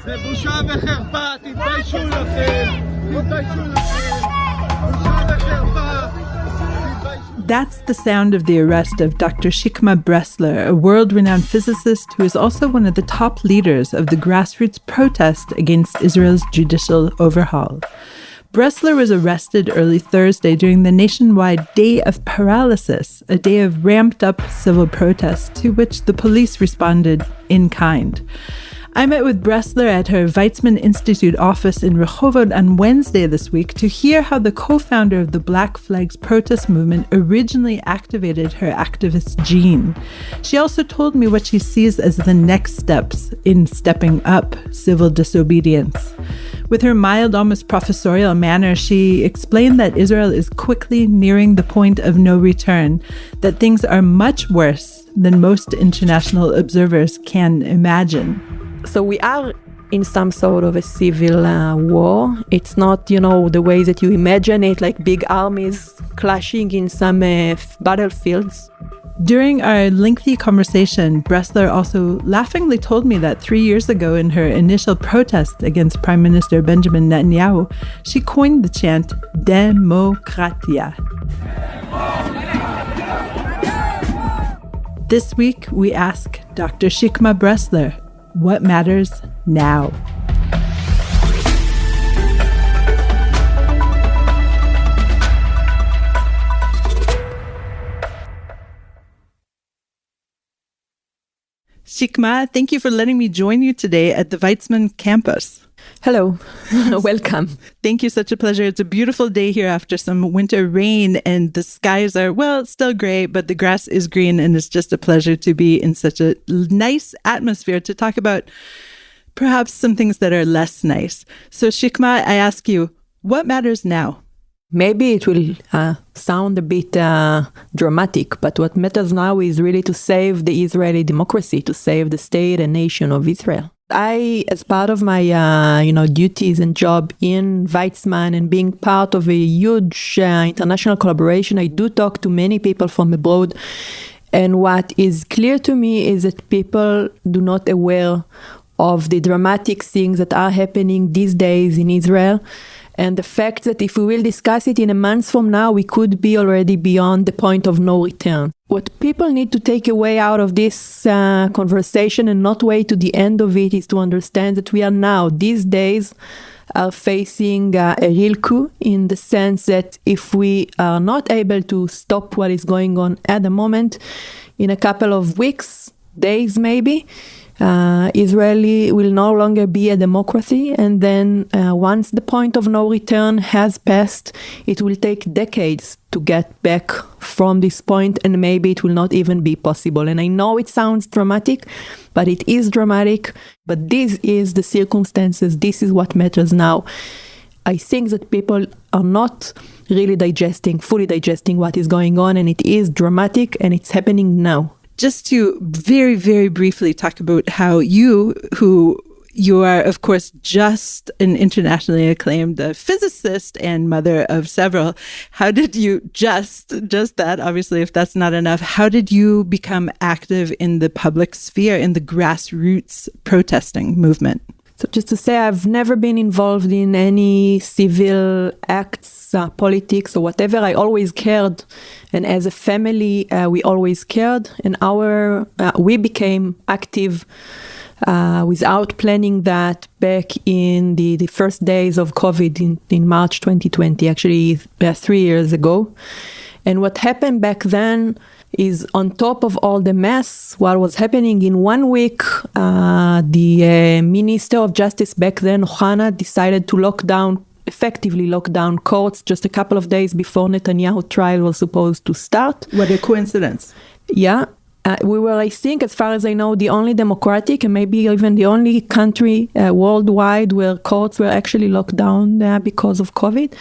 זה בושה וחרפה, תתביישו לכם, תתביישו לכם, בושה וחרפה. That's the sound of the arrest of Dr. Shikma Bressler, a world-renowned physicist who is also one of the top leaders of the grassroots protest against Israel's judicial overhaul. Bressler was arrested early Thursday during the nationwide Day of Paralysis, a day of ramped-up civil protest to which the police responded in kind. I met with Bressler at her Weizman Institute office in Rehovot on Wednesday this week to hear how the co-founder of the Black Flags protest movement originally activated her activist gene. She also told me what she sees as the next steps in stepping up civil disobedience. With her mild, almost professorial manner, she explained that Israel is quickly nearing the point of no return, that things are much worse than most international observers can imagine. So we are in some sort of a civil war. It's not, the way that you imagine it, like big armies clashing in some battlefields. During our lengthy conversation, Bressler also laughingly told me that 3 years ago in her initial protest against Prime Minister Benjamin Netanyahu, she coined the chant, Demokratia. This week, we ask Dr. Shikma Bressler, what matters now? Shikma, thank you for letting me join you today at the Weizman campus. Hello, welcome. Thank you, such a pleasure. It's a beautiful day here after some winter rain and the skies are, still gray, but the grass is green and it's just a pleasure to be in such a nice atmosphere to talk about perhaps some things that are less nice. So Shikma, I ask you, what matters now? Maybe it will sound a bit dramatic, but what matters now is really to save the Israeli democracy, to save the state and nation of Israel. I, as part of my, duties and job in Weizman and being part of a huge international collaboration, I do talk to many people from abroad. And what is clear to me is that people do not aware of the dramatic things that are happening these days in Israel. And the fact that if we will discuss it in a month from now, we could be already beyond the point of no return. What people need to take away out of this conversation and not wait to the end of it is to understand that we are now, these days, are facing a real coup in the sense that if we are not able to stop what is going on at the moment, in a couple of weeks, days maybe, Israel will no longer be a democracy, and then once the point of no return has passed, it will take decades to get back from this point, and maybe it will not even be possible. And I know it sounds dramatic, but it is dramatic. But this is the circumstances. This is what matters now. I think that people are not really fully digesting what is going on, and it is dramatic, and it's happening now. Just to very, very briefly talk about how you are, of course, just an internationally acclaimed physicist and mother of several. How did you just that, obviously, if that's not enough, how did you become active in the public sphere, in the grassroots protesting movement? So just to say, I've never been involved in any civil acts, politics or whatever. I always cared. And as a family, we always cared. And we became active without planning that back in the first days of COVID in March 2020, actually 3 years ago. And what happened back then is on top of all the mess, what was happening in 1 week, the Minister of Justice back then, Ohana, decided to effectively lock down courts just a couple of days before Netanyahu trial was supposed to start. What a coincidence. Yeah. We were, I think, as far as I know, the only democratic and maybe even the only country worldwide where courts were actually locked down because of COVID.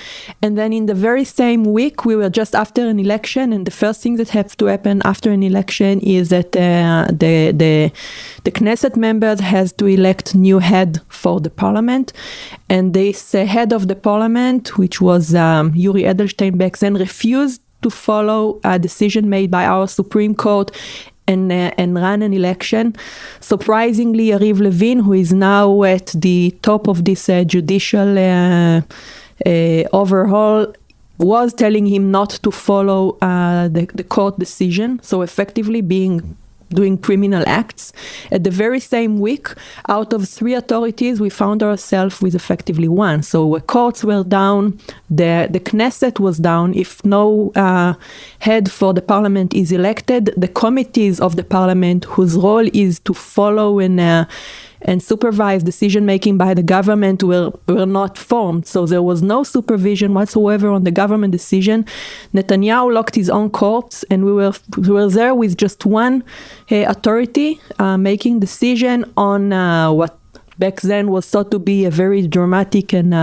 And then in the very same week, we were just after an election. And the first thing that has to happen after an election is that the Knesset members has to elect new head for the parliament. And this head of the parliament, which was Yuri Edelstein back then, refused to follow a decision made by our Supreme Court and ran an election. Surprisingly, Yariv Levin, who is now at the top of this judicial overhaul, was telling him not to follow the court decision, so effectively doing criminal acts. At the very same week, out of 3 authorities, we found ourselves with effectively 1. So courts were down, the Knesset was down. If no head for the parliament is elected, the committees of the parliament, whose role is to follow and supervise decision-making by the government, were not formed. So there was no supervision whatsoever on the government decision. Netanyahu locked his own courts, and we were there with just one authority making decision on what back then was thought to be a very dramatic and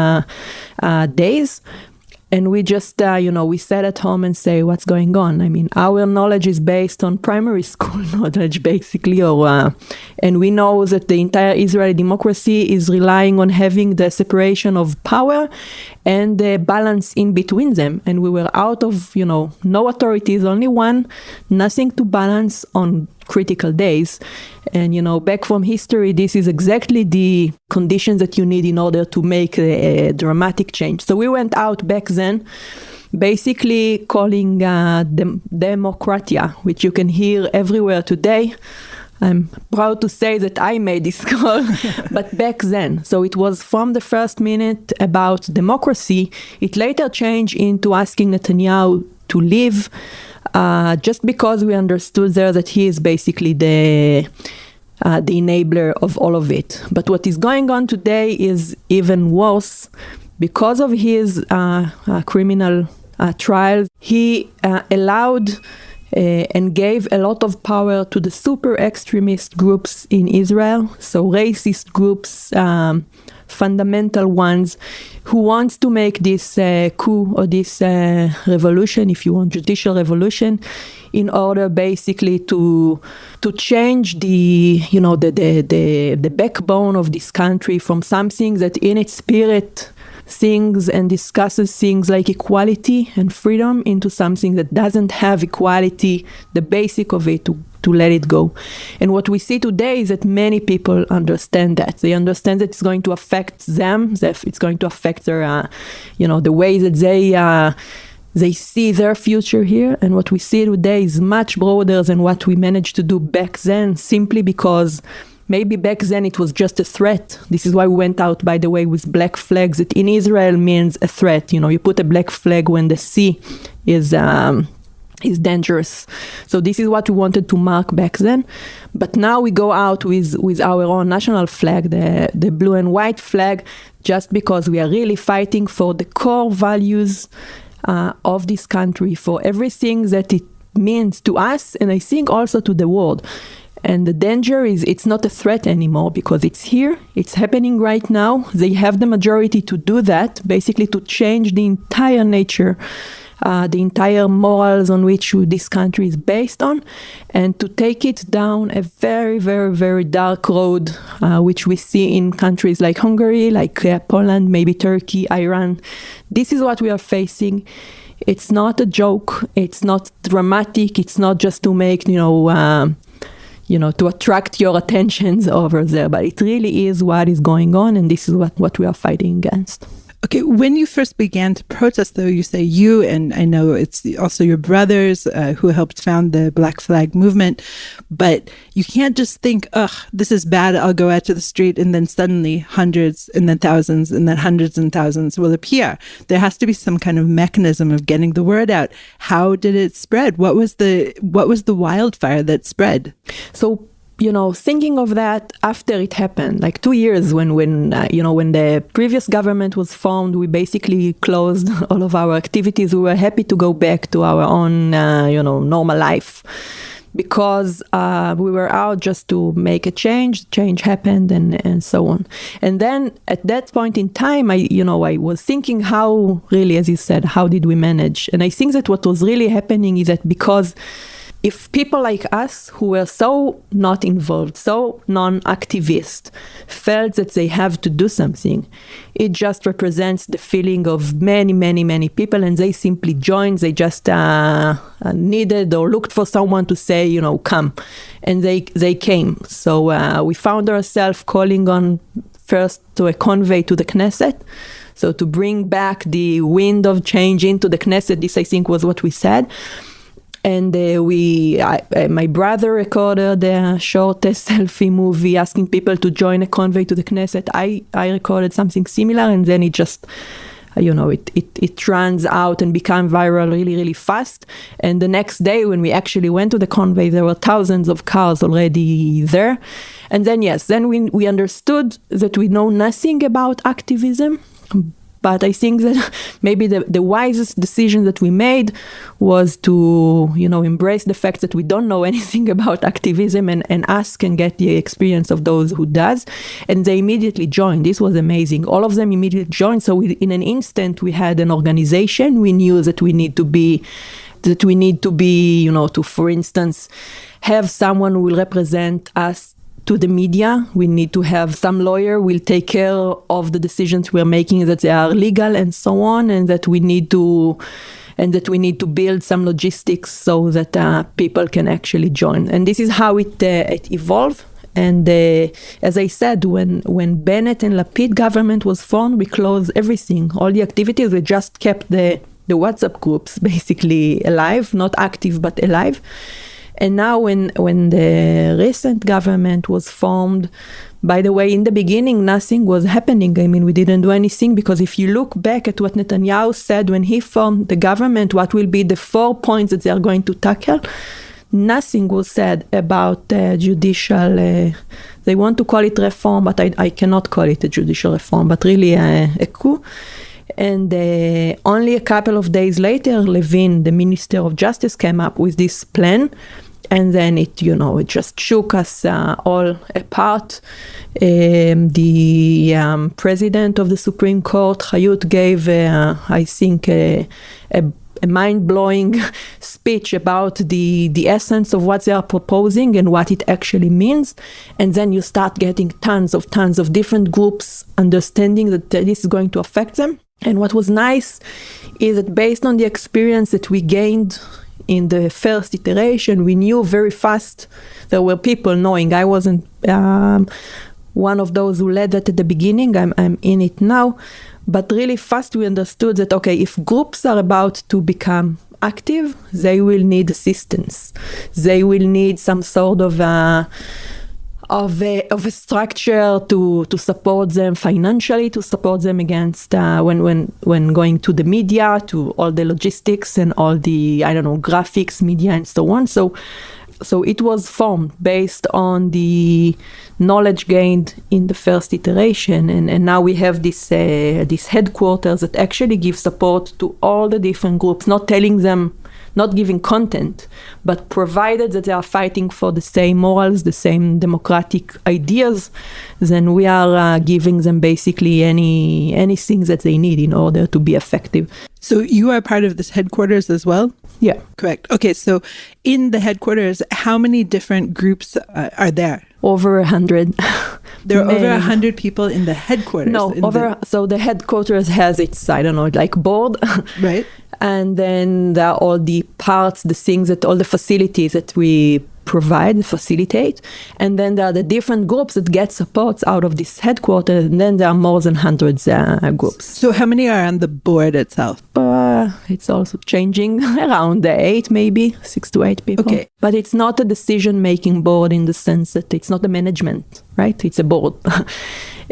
days. And we just, we sat at home and say, what's going on? I mean, our knowledge is based on primary school knowledge, basically, and we know that the entire Israeli democracy is relying on having the separation of power and the balance in between them. And we were out of, no authorities, only one, nothing to balance on critical days. And, back from history, this is exactly the conditions that you need in order to make a dramatic change. So we went out back then, basically calling democratia, which you can hear everywhere today. I'm proud to say that I made this call, but back then. So it was from the first minute about democracy. It later changed into asking Netanyahu to leave, just because we understood there that he is basically the enabler of all of it. But what is going on today is even worse. Because of his criminal trials, he allowed and gave a lot of power to the super extremist groups in Israel, so racist groups, fundamental ones, who wants to make this coup or this revolution, if you want, judicial revolution, in order basically to change the backbone of this country from something that in its spirit sings and discusses things like equality and freedom into something that doesn't have equality, the basic of it, to let it go. And what we see today is that many people understand that. They understand that it's going to affect them, that it's going to affect their, the way that they see their future here. And what we see today is much broader than what we managed to do back then, simply because maybe back then it was just a threat. This is why we went out, by the way, with black flags. That in Israel means a threat. You put a black flag when the sea is dangerous. So this is what we wanted to mark back then. But now we go out with our own national flag, the blue and white flag, just because we are really fighting for the core values of this country, for everything that it means to us, and I think also to the world. And the danger is it's not a threat anymore, because it's here, it's happening right now. They have the majority to do that, basically to change the entire nature, the entire morals on which this country is based on, and to take it down a very, very, very dark road, which we see in countries like Hungary, like Poland, maybe Turkey, Iran. This is what we are facing. It's not a joke. It's not dramatic. It's not just to make, to attract your attentions over there, but it really is what is going on, and this is what we are fighting against. Okay, when you first began to protest, though, you say you, and I know it's also your brothers who helped found the Black Flag movement, but you can't just think, this is bad, I'll go out to the street, and then suddenly hundreds and then thousands and then hundreds and thousands will appear. There has to be some kind of mechanism of getting the word out. How did it spread? What was the wildfire that spread? So, thinking of that after it happened, like 2 years when the previous government was formed, we basically closed all of our activities. We were happy to go back to our own, normal life, because we were out just to make a change. Change happened, and so on. And then at that point in time, I was thinking how really, as you said, how did we manage? And I think that what was really happening is that because if people like us who were so not involved, so non-activist, felt that they have to do something, it just represents the feeling of many, many, many people, and they simply joined. They just needed or looked for someone to say, you know, come. And they came. So we found ourselves calling on first to a convoy to the Knesset. So to bring back the wind of change into the Knesset, this I think was what we said. And my brother recorded a short selfie movie asking people to join a convoy to the Knesset. I recorded something similar, and then it just, you know, it runs out and became viral really, really fast. And the next day when we actually went to the convoy, there were thousands of cars already there. And then, yes, then we understood that we know nothing about activism. But I think that maybe the wisest decision that we made was to, you know, embrace the fact that we don't know anything about activism and ask and get the experience of those who does. And they immediately joined. This was amazing. All of them immediately joined. So in an instant, we had an organization. We knew that we need to be, you know, to, for instance, have someone who will represent us to the media. We need to have some lawyer who will take care of the decisions we're making, that they are legal and so on, and that we need to build some logistics so that people can actually join. And this is how it evolved. And as I said, when Bennett and Lapid government was formed, we closed everything, all the activities. We just kept the WhatsApp groups basically alive, not active but alive. And now when the recent government was formed, by the way, in the beginning, nothing was happening. I mean, we didn't do anything, because if you look back at what Netanyahu said when he formed the government, what will be the 4 points that they are going to tackle, nothing was said about judicial, they want to call it reform, but I cannot call it a judicial reform, but really a coup. And only a couple of days later, Levin, the Minister of Justice, came up with this plan. And then it just shook us all apart. The president of the Supreme Court, Hayut, gave, I think, a mind-blowing speech about the essence of what they are proposing and what it actually means. And then you start getting tons of different groups understanding that this is going to affect them. And what was nice is that based on the experience that we gained in the first iteration, we knew very fast. There were people knowing. I wasn't one of those who led that at the beginning. I'm in it now. But really fast we understood that, okay, if groups are about to become active, they will need assistance. They will need some sort of a structure to support them financially, to support them against when going to the media, to all the logistics and all the, graphics, media and so on. So it was formed based on the knowledge gained in the first iteration. And now we have this headquarters that actually gives support to all the different groups, not telling them, not giving content, but provided that they are fighting for the same morals, the same democratic ideas, then we are giving them basically anything that they need in order to be effective. So you are part of this headquarters as well? Yeah. Correct. Okay, so in the headquarters, how many different groups are there? Over 100. There are over 100 people in the headquarters. So the headquarters has its, board. Right. And then there are all the parts, the things all the facilities that we facilitate. And then there are the different groups that get supports out of this headquarters. And then there are more than hundreds groups. So how many are on the board itself? It's also changing, around 8, maybe 6 to 8 people. Okay. But it's not a decision-making board in the sense that it's not a management, right? It's a board.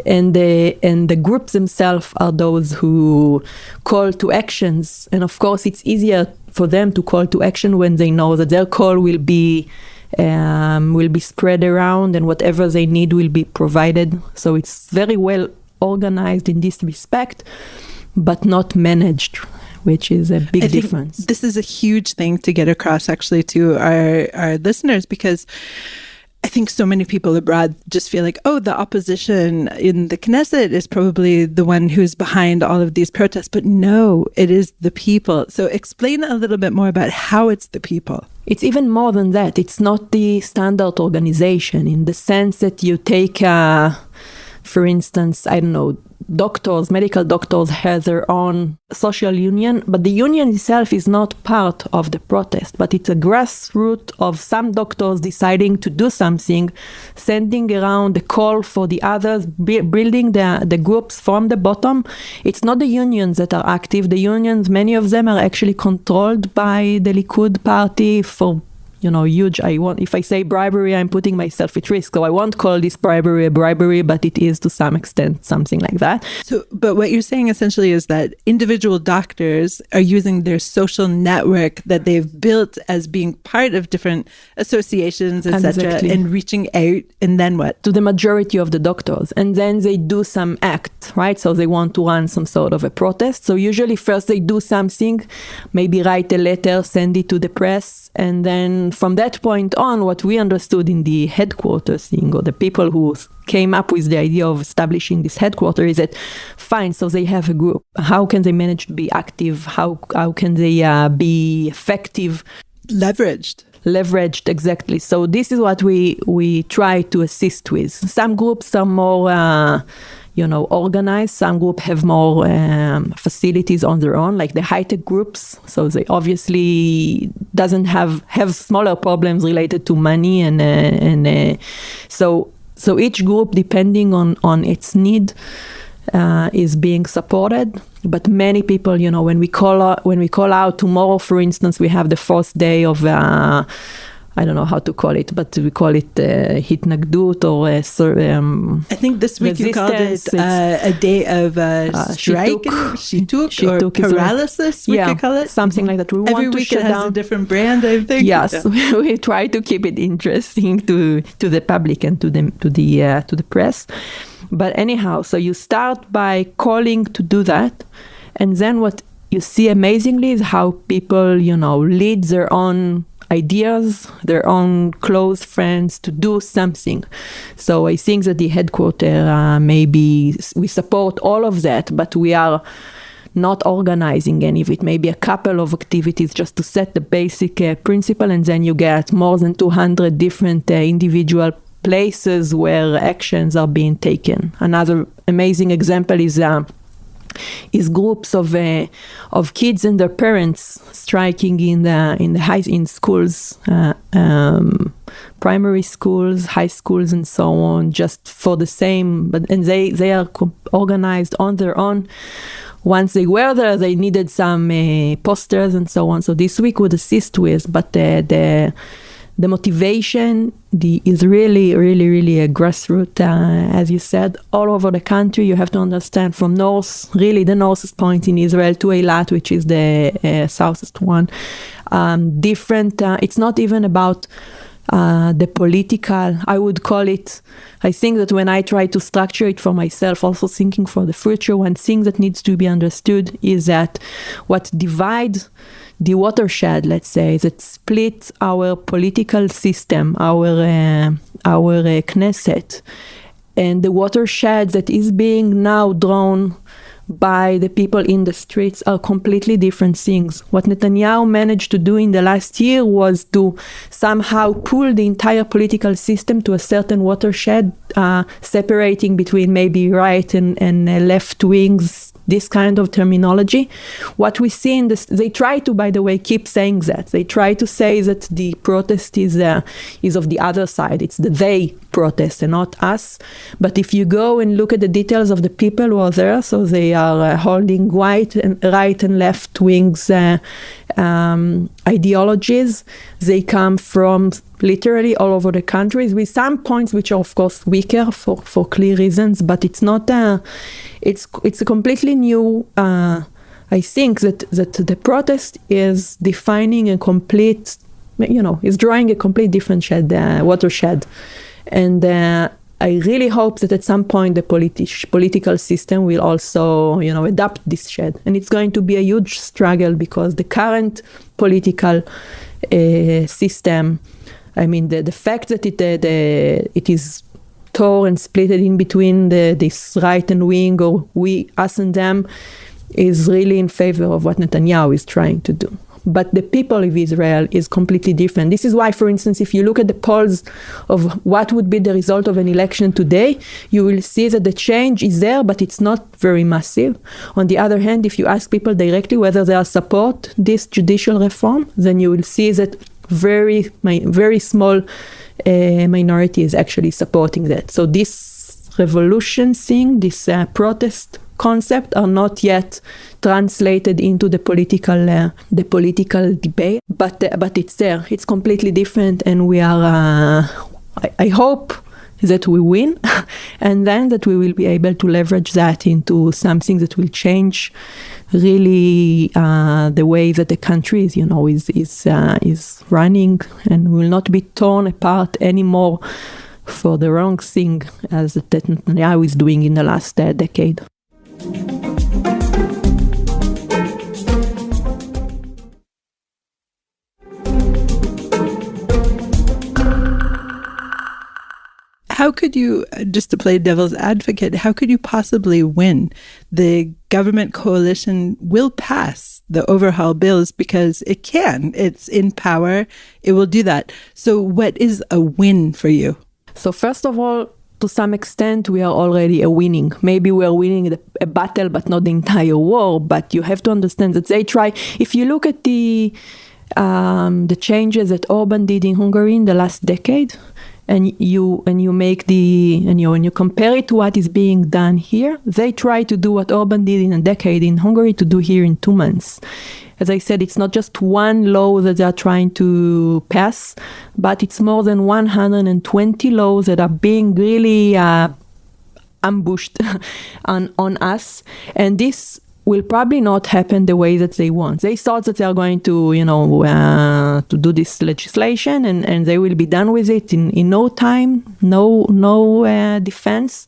And the groups themselves are those who call to actions. And of course, it's easier for them to call to action when they know that their call will be spread around and whatever they need will be provided. So it's very well organized in this respect, but not managed, which is a big difference. This is a huge thing to get across actually to our listeners, because I think so many people abroad just feel like, oh, the opposition in the Knesset is probably the one who's behind all of these protests. But no, it is the people. So explain a little bit more about how it's the people. It's even more than that. It's not the standard organization in the sense that you take, for instance, I don't know, doctors, medical doctors have their own social union, but the union itself is not part of the protest, but it's a grassroots of some doctors deciding to do something, sending around a call for the others, building the groups from the bottom. It's not the unions that are active. The unions, many of them are actually controlled by the Likud party for huge. If I say bribery, I'm putting myself at risk. So I won't call this bribery a bribery, but it is to some extent something like that. So, but what you're saying essentially is that individual doctors are using their social network that they've built as being part of different associations, etc., Exactly. and reaching out. And then what? To the majority of the doctors. And then they do some act, right? So they want to run some sort of a protest. So usually first they do something, maybe write a letter, send it to the press, and then from that point on, what we understood in the headquarters thing, or the people who came up with the idea of establishing this headquarters, is that fine, so they have a group. How can they manage to be active? How can they be effective? Leveraged, exactly. So this is what we try to assist with. Some groups are more organized. Some groups have more facilities on their own, like the high-tech groups. So they obviously doesn't have smaller problems related to money, and so each group, depending on its need, is being supported. But many people, when we call out tomorrow, for instance, we have the first day of I don't know how to call it, but we call it hitnagdut or I think this week you called it a day of strike, shituk or paralysis, we could call it. Something like that. We Every want to week shut it has down a different brand, I think. Yes, we try to keep it interesting to the public and to the press. But anyhow, so you start by calling to do that, and then what you see amazingly is how people, lead their own ideas, their own close friends to do something. So I think that the headquarters, maybe we support all of that, but we are not organizing any of it. Maybe a couple of activities just to set the basic principle, and then you get more than 200 different individual places where actions are being taken. Another amazing example is groups of kids and their parents striking in schools, primary schools, high schools, and so on, just for the same. And they are organized on their own. Once they were there, they needed some posters and so on. So this week would assist with, but the motivation is really, really, really a grassroots, as you said, all over the country. You have to understand from north, really the northest point in Israel, to Eilat, which is the southest one. Different, it's not even about the political, I would call it. I think that when I try to structure it for myself, also thinking for the future, one thing that needs to be understood is that what divides the watershed, let's say, that split our political system, our Knesset, and the watershed that is being now drawn by the people in the streets are completely different things. What Netanyahu managed to do in the last year was to somehow pull the entire political system to a certain watershed, separating between maybe right and left wings, this kind of terminology. What we see in this, they try to, by the way, keep saying that. They try to say that the protest is of the other side. It's the they protest and not us. But if you go and look at the details of the people who are there, so they are holding right and left wings ideologies. They come from literally all over the countries, with some points which are of course weaker for clear reasons, but it's not it's a completely new I think that the protest is defining a complete, is drawing a complete different watershed, and I really hope that at some point the political system will also, adapt this shed. And it's going to be a huge struggle because the current political system, I mean, the fact that it is torn and split in between this right and wing, or we, us and them, is really in favor of what Netanyahu is trying to do. But the people of Israel is completely different. This is why, for instance, if you look at the polls of what would be the result of an election today, you will see that the change is there, but it's not very massive. On the other hand, if you ask people directly whether they support this judicial reform, then you will see that very small minority is actually supporting that. So this revolution thing, this protest concept are not yet translated into the political debate, but it's there. It's completely different, and we are. I hope that we win, and then that we will be able to leverage that into something that will change really the way that the country is running, and will not be torn apart anymore for the wrong thing as Netanyahu is doing in the last decade. How could you, just to play devil's advocate, how could you possibly win? The government coalition will pass the overhaul bills because it can. It's in power. It will do that. So what is a win for you? So first of all, to some extent, we are already winning. Maybe we are winning a battle, but not the entire war. But you have to understand that they try. If you look at the changes that Orban did in Hungary in the last decade, and you compare it to what is being done here, they try to do what Orban did in a decade in Hungary to do here in 2 months. As I said, it's not just one law that they are trying to pass, but it's more than 120 laws that are being really ambushed on us. And this will probably not happen the way that they want. They thought that they are going to, to do this legislation and they will be done with it in no time, no defense.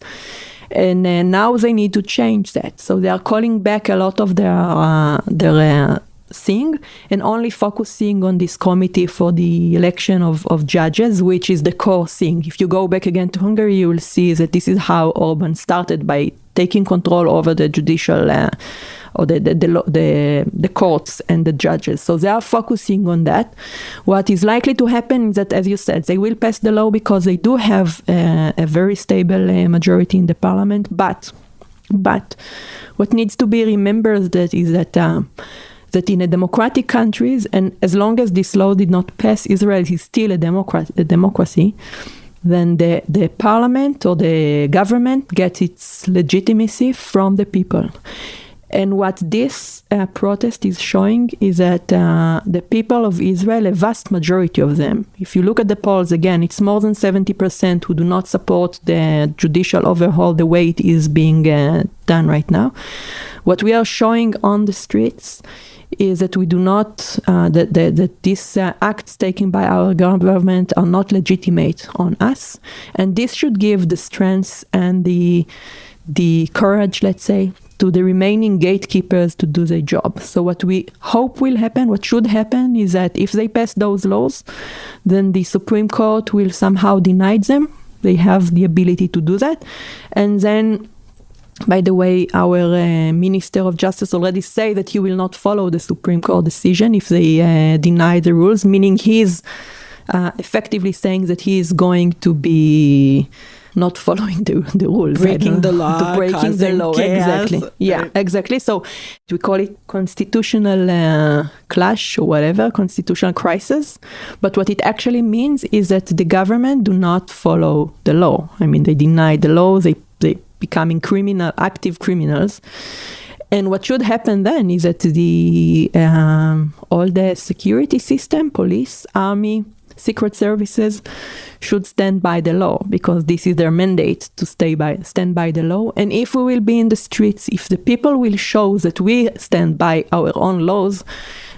And now they need to change that. So they are calling back a lot of their thing and only focusing on this committee for the election of judges, which is the core thing. If you go back again to Hungary, you will see that this is how Orban started, by taking control over the judicial or the courts and the judges. So they are focusing on that. What is likely to happen is that, as you said, they will pass the law because they do have a very stable majority in the parliament. But what needs to be remembered is that in a democratic countries, and as long as this law did not pass, Israel is still a democracy, then the parliament or the government gets its legitimacy from the people. And what this protest is showing is that the people of Israel, a vast majority of them, if you look at the polls, again, it's more than 70% who do not support the judicial overhaul the way it is being done right now. What we are showing on the streets is that we do not, that these acts taken by our government are not legitimate on us. And this should give the strength and the courage, let's say, to the remaining gatekeepers to do their job. So what we hope will happen, what should happen, is that if they pass those laws, then the Supreme Court will somehow deny them. They have the ability to do that. And then, by the way, our Minister of Justice already say that he will not follow the Supreme Court decision if they deny the rules, meaning he's effectively saying that he is going to be not following the rules. Breaking the law. Breaking the law, chaos. exactly. Yeah, exactly. So we call it constitutional clash or whatever, constitutional crisis. But what it actually means is that the government do not follow the law. I mean, they deny the law, they becoming active criminals. And what should happen then is that all the security system, police, army, secret services should stand by the law, because this is their mandate to stand by the law. And if we will be in the streets, if the people will show that we stand by our own laws,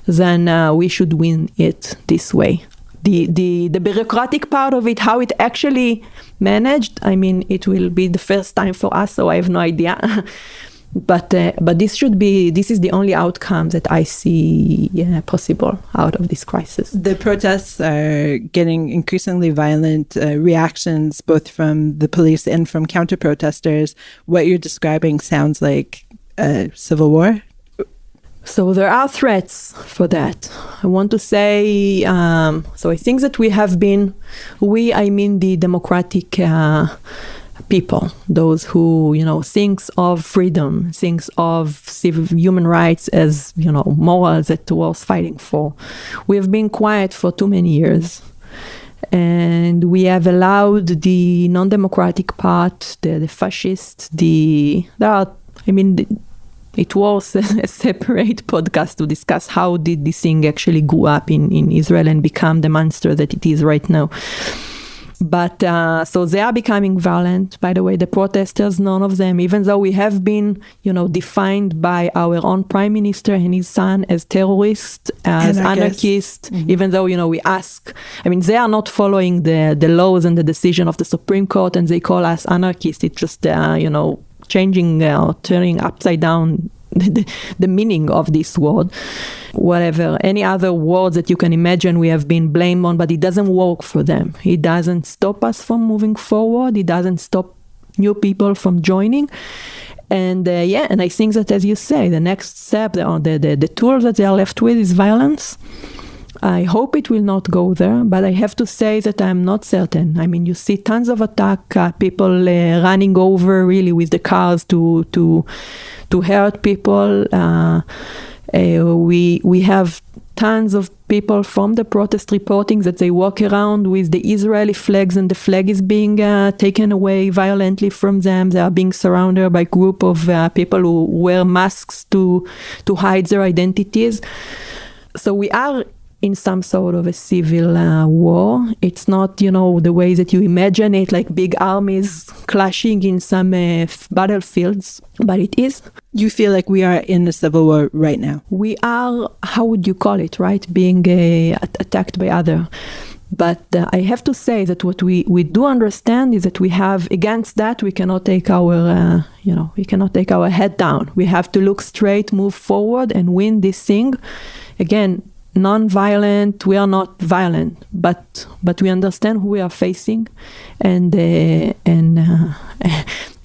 then we should win it this way. The bureaucratic part of it, how it actually managed, I mean, it will be the first time for us, so I have no idea. But this is the only outcome that I see possible out of this crisis. The protests are getting increasingly violent reactions, both from the police and from counter-protesters. What you're describing sounds like a civil war. So there are threats for that. I want to say, so I think that I mean the democratic people, those who, thinks of freedom, thinks of human rights as, morals that was fighting for. We have been quiet for too many years. And we have allowed the non-democratic part, the fascist, it was a separate podcast to discuss how did this thing actually grew up in Israel and become the monster that it is right now. But so they are becoming violent. By the way, the protesters, none of them, even though we have been, defined by our own prime minister and his son as terrorists, as anarchists, even though, we ask, they are not following the laws and the decision of the Supreme Court, and they call us anarchists. It's just, changing or turning upside down the meaning of this word. Whatever, any other words that you can imagine we have been blamed on, but it doesn't work for them. It doesn't stop us from moving forward. It doesn't stop new people from joining. And and I think that, as you say, the next step, the tools that they are left with is violence. I hope it will not go there, but I have to say that I'm not certain. You see tons of attack, people running over really with the cars to hurt people. We have tons of people from the protest reporting that they walk around with the Israeli flags, and the flag is being taken away violently from them. They are being surrounded by a group of people who wear masks to hide their identities. So we are in some sort of a civil war. It's not, the way that you imagine it, like big armies clashing in some battlefields, but it is. You feel like we are in a civil war right now? We are, how would you call it, right? Being attacked by other. But I have to say that what we do understand is that we have, against that, we cannot take our, head down. We have to look straight, move forward, and win this thing. Again, non-violent, we are not violent, but we understand who we are facing, and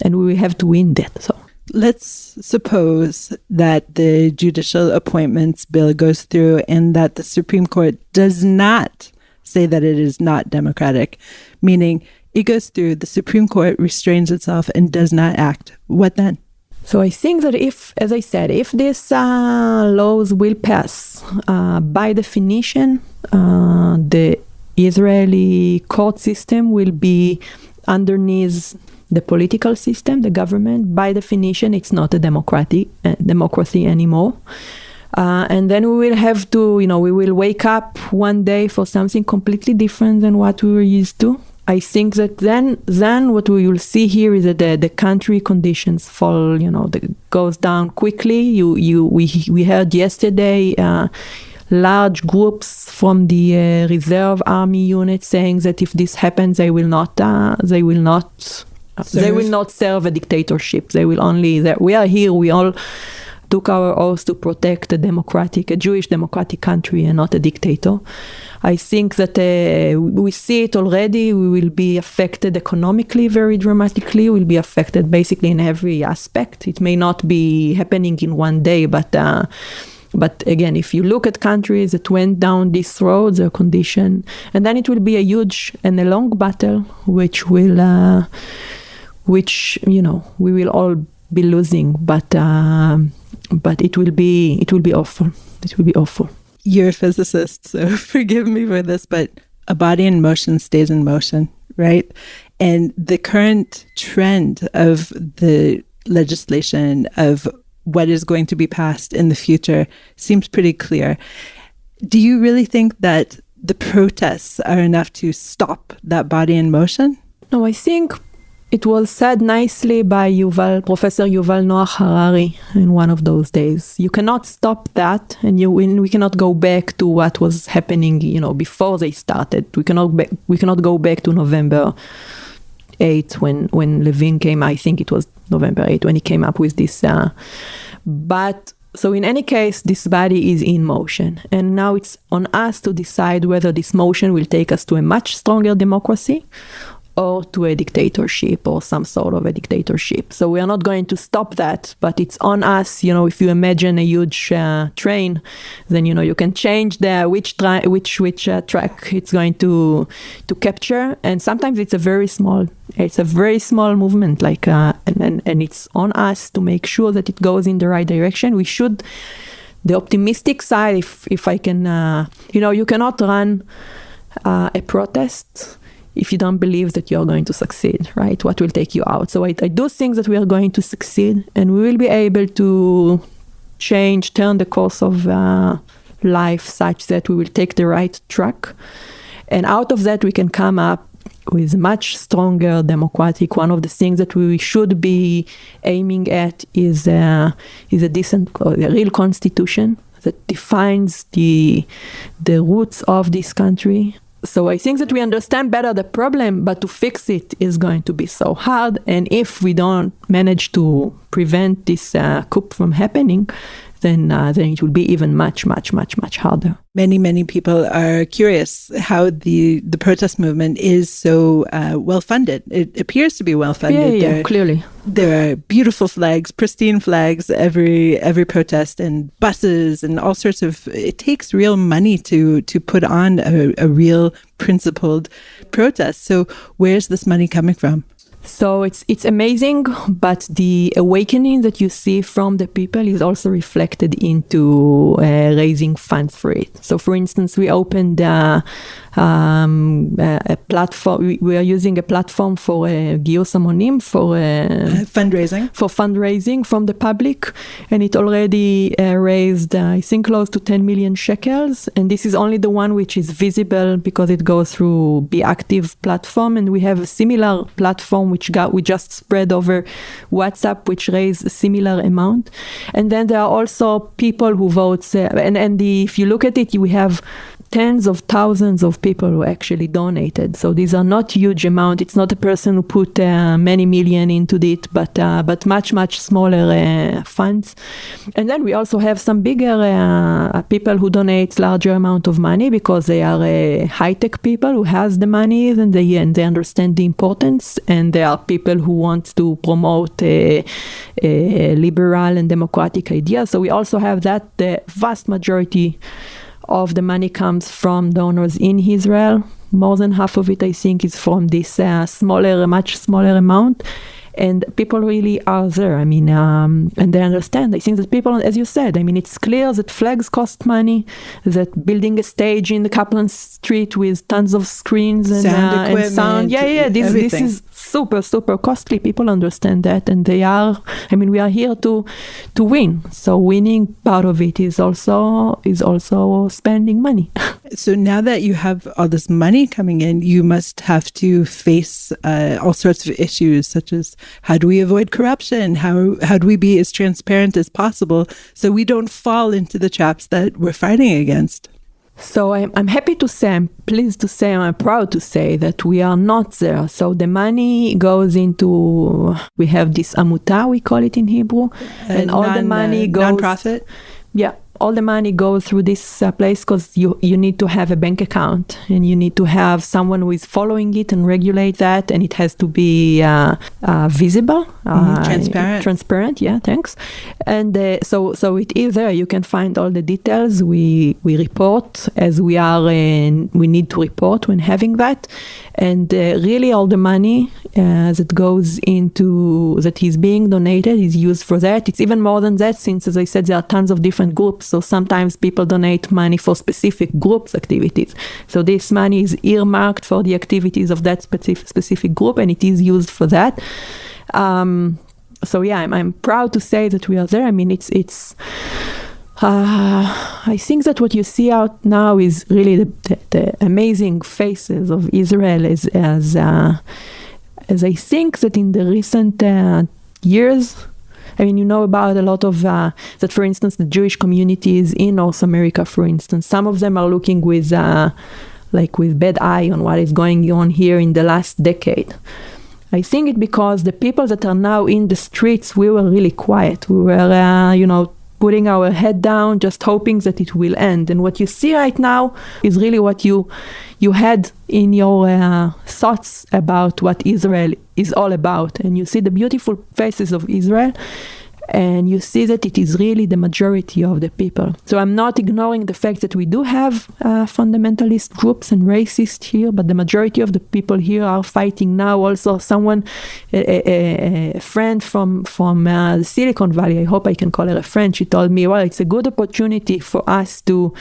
we have to win that. So let's suppose that the judicial appointments bill goes through and that the Supreme Court does not say that it is not democratic, meaning it goes through, the Supreme Court restrains itself and does not act. What then? So I think that if these laws will pass, by definition, the Israeli court system will be underneath the political system, the government. By definition, it's not a democracy anymore. And then we will have to, we will wake up one day for something completely different than what we were used to. I think that then what we will see here is that the country conditions fall, goes down quickly. We heard yesterday large groups from the reserve army unit saying that if this happens, they will not serve a dictatorship. They will only. We are here. We all took our oath to protect a Jewish democratic country and not a dictator. I think that we see it already. We will be affected economically very dramatically. We'll be affected basically in every aspect. It may not be happening in one day, but again, if you look at countries that went down this road, their condition, and then it will be a huge and a long battle, which we will all be losing. But it will be awful. It will be awful. You're a physicist, so forgive me for this, but a body in motion stays in motion, right? And the current trend of the legislation of what is going to be passed in the future seems pretty clear. Do you really think that the protests are enough to stop that body in motion? No, I think it was said nicely by Professor Yuval Noah Harari in one of those days. You cannot stop that, and we cannot go back to what was happening, before they started. We cannot go back to November 8th when Levin came. I think it was November 8, when he came up with this. But so in any case, this body is in motion. And now it's on us to decide whether this motion will take us to a much stronger democracy or to a dictatorship or some sort of a dictatorship. So we are not going to stop that, but it's on us. If you imagine a huge train, then, you can change which track it's going to capture. And sometimes it's a very small movement, and it's on us to make sure that it goes in the right direction. We should, the optimistic side, if I can, you cannot run a protest if you don't believe that you're going to succeed, right? What will take you out? So I do think that we are going to succeed, and we will be able to turn the course of life such that we will take the right track. And out of that, we can come up with much stronger democratic. One of the things that we should be aiming at is a decent, a real constitution that defines the roots of this country. So I think that we understand better the problem, but to fix it is going to be so hard. And if we don't manage to prevent this coup from happening, then it will be even much, much, much, much harder. Many, many people are curious how the protest movement is so well-funded. It appears to be well-funded. Yeah, clearly. There are beautiful flags, pristine flags, every protest, and buses and all sorts of... It takes real money to put on a real principled protest. So where's this money coming from? So it's amazing, but the awakening that you see from the people is also reflected into raising funds for it. So, for instance, we opened a platform. We are using a platform for Giyus Hamonim for fundraising from the public, and it already raised, I think, close to 10 million shekels. And this is only the one which is visible because it goes through Be Active platform, and we have a similar platform we just spread over WhatsApp, which raised a similar amount. And then there are also people who vote, if you look at it, we have tens of thousands of people who actually donated. So these are not huge amount. It's not a person who put many million into it, but much, much smaller funds. And then we also have some bigger people who donate larger amount of money because they are high-tech people who has the money and they understand the importance. And there are people who want to promote a liberal and democratic idea. So we also have that. The vast majority of the money comes from donors in Israel. More than half of it, I think, is from this much smaller amount. And people really are there. I mean, and they understand. I think that people, as you said, I mean, it's clear that flags cost money, that building a stage in the Kaplan Street with tons of screens and sound. This is super, super costly. People understand that. And we are here to win. So winning, part of it is also spending money. So now that you have all this money coming in, you must have to face all sorts of issues, such as how do we avoid corruption? How do we be as transparent as possible so we don't fall into the traps that we're fighting against? So I'm happy to say, I'm pleased to say, I'm proud to say that we are not there. So the money goes into, we have this amuta, we call it in Hebrew, and all the money goes... Non-profit? Yeah. All the money goes through this place because you need to have a bank account and you need to have someone who is following it and regulate that, and it has to be visible, transparent. Yeah, thanks. And so it is there. You can find all the details. We report as we are. We need to report when having that, and really all the money that is being donated is used for that. It's even more than that, since, as I said, there are tons of different groups. So sometimes people donate money for specific groups' activities. So this money is earmarked for the activities of that specific group, and it is used for that. So yeah, I'm proud to say that we are there. I mean, it's. I think that what you see out now is really the amazing faces of Israel, as I think that in the recent years. I mean, you know about a lot of that, for instance, the Jewish communities in North America, for instance, some of them are looking with bad eye on what is going on here in the last decade. I think it's because the people that are now in the streets, we were really quiet. We were, putting our head down, just hoping that it will end. And what you see right now is really what you had in your thoughts about what Israel is all about. And you see the beautiful faces of Israel, and you see that it is really the majority of the people. So I'm not ignoring the fact that we do have fundamentalist groups and racists here, but the majority of the people here are fighting now. Also, a friend from the Silicon Valley, I hope I can call her a friend, she told me, well, it's a good opportunity for us to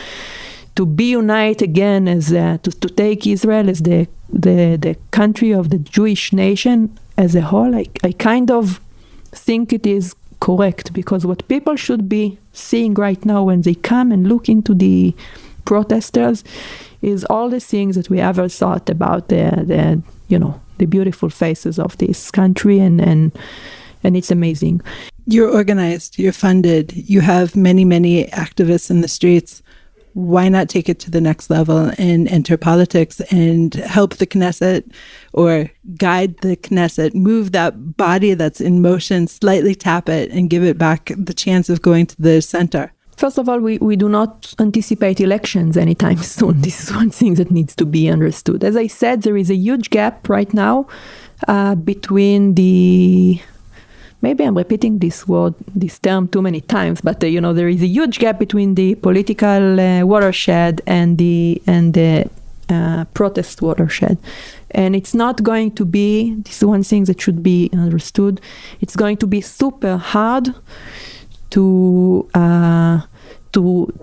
be united again, as to take Israel as the country of the Jewish nation as a whole. I kind of think it is correct, because what people should be seeing right now when they come and look into the protesters is all the things that we ever thought about the beautiful faces of this country, and it's amazing. You're organized, you're funded, you have many, many activists in the streets. Why not take it to the next level and enter politics and help the Knesset, or guide the Knesset, move that body that's in motion, slightly tap it and give it back the chance of going to the center? First of all, we do not anticipate elections anytime soon. This is one thing that needs to be understood. As I said, there is a huge gap right now between the... Maybe I'm repeating this term too many times, but there is a huge gap between the political watershed and the protest watershed, and it's not going to be. This is one thing that should be understood. It's going to be super hard to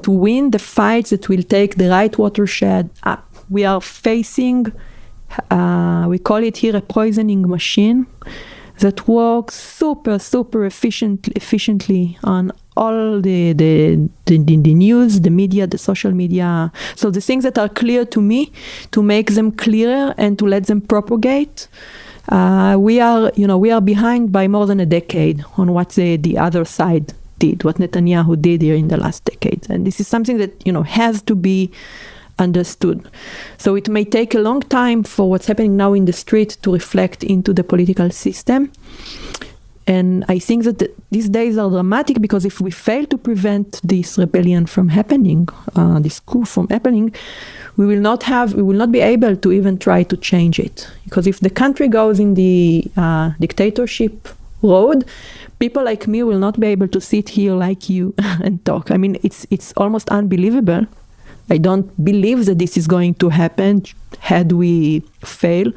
win the fights that will take the right watershed up. We are facing, we call it here a poisoning machine that works super efficiently on all the news, the media, the social media. So the things that are clear to me, to make them clearer and to let them propagate. We are behind by more than a decade on what the other side did, what Netanyahu did here in the last decade. And this is something that, has to be understood. So it may take a long time for what's happening now in the street to reflect into the political system. And I think that these days are dramatic, because if we fail to prevent this rebellion from happening, this coup from happening, we will not be able to even try to change it. Because if the country goes in the dictatorship road, people like me will not be able to sit here like you and talk. I mean, it's almost unbelievable. I don't believe that this is going to happen had we fail.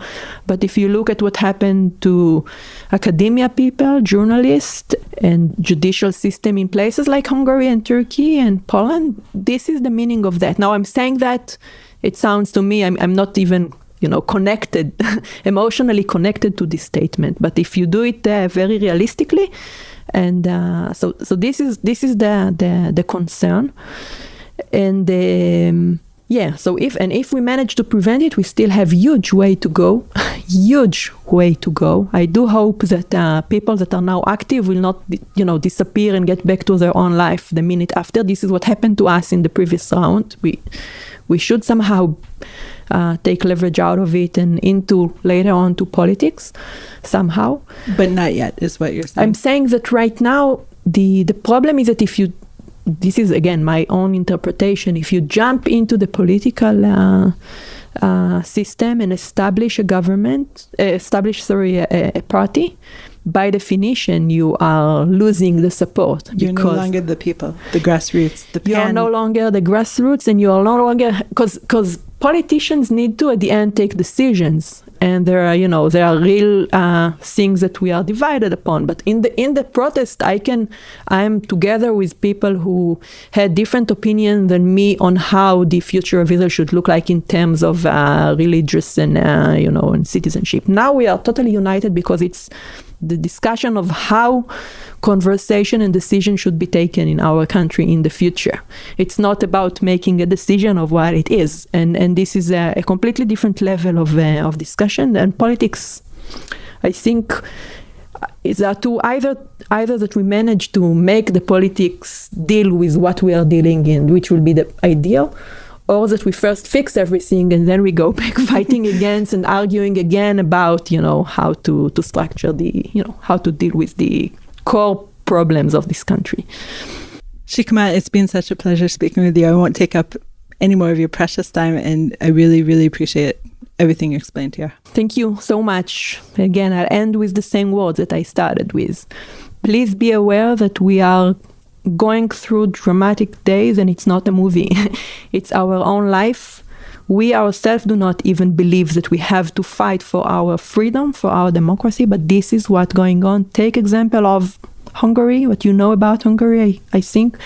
But if you look at what happened to academia people, journalists, and judicial system in places like Hungary and Turkey and Poland, this is the meaning of that. Now, I'm saying that it sounds to me, I'm not even connected, emotionally connected to this statement. But if you do it very realistically, and so this is the concern. And so if we manage to prevent it, we still have huge way to go. I do hope that people that are now active will not disappear and get back to their own life the minute after. This is what happened to us in the previous round. We should somehow take leverage out of it and into later on to politics somehow. But not yet, is what you're saying. I'm saying that right now the problem is that this is again my own interpretation. If you jump into the political system and establish a government, a party, by definition, you are losing the support. You're no longer the people, the grassroots. You are no longer the grassroots, and you are no longer, because politicians need to, at the end, take decisions. And there are real things that we are divided upon. But in the protest, I'm together with people who had different opinions than me on how the future of Israel should look like in terms of religious and and citizenship. Now we are totally united, because it's the discussion of how conversation and decision should be taken in our country in the future. It's not about making a decision of what it is. And this is a completely different level of discussion. And politics, I think, is that to either that we manage to make the politics deal with what we are dealing in, which will be the ideal, or that we first fix everything and then we go back fighting against and arguing again about, how to structure how to deal with the core problems of this country. Shikma, it's been such a pleasure speaking with you. I won't take up any more of your precious time, and I really, really appreciate everything you explained here. Thank you so much. Again, I'll end with the same words that I started with. Please be aware that we are going through dramatic days, and it's not a movie. It's our own life. We ourselves do not even believe that we have to fight for our freedom, for our democracy, but this is what's going on. Take example of Hungary, what you know about Hungary, I think.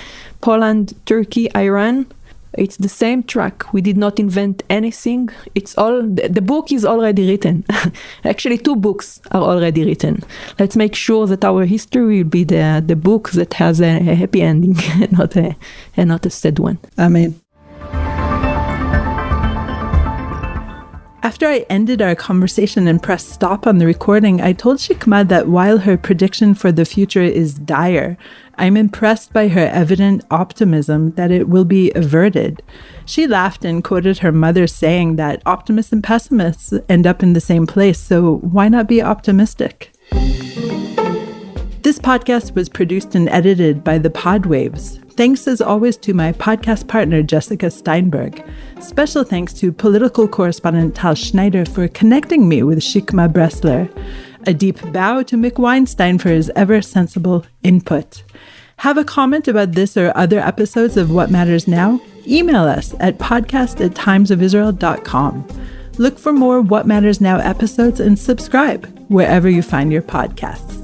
Poland, Turkey, Iran. It's the same track. We did not invent anything. It's all, the book is already written. Actually, 2 books are already written. Let's make sure that our history will be the book that has a happy ending and not a sad one. Amen. After I ended our conversation and pressed stop on the recording, I told Shikma that while her prediction for the future is dire, I'm impressed by her evident optimism that it will be averted. She laughed and quoted her mother saying that optimists and pessimists end up in the same place, so why not be optimistic? This podcast was produced and edited by the Podwaves. Thanks as always to my podcast partner, Jessica Steinberg. Special thanks to political correspondent Tal Schneider for connecting me with Shikma Bressler. A deep bow to Mick Weinstein for his ever-sensible input. Have a comment about this or other episodes of What Matters Now? Email us at podcast@timesofisrael.com. Look for more What Matters Now episodes and subscribe wherever you find your podcasts.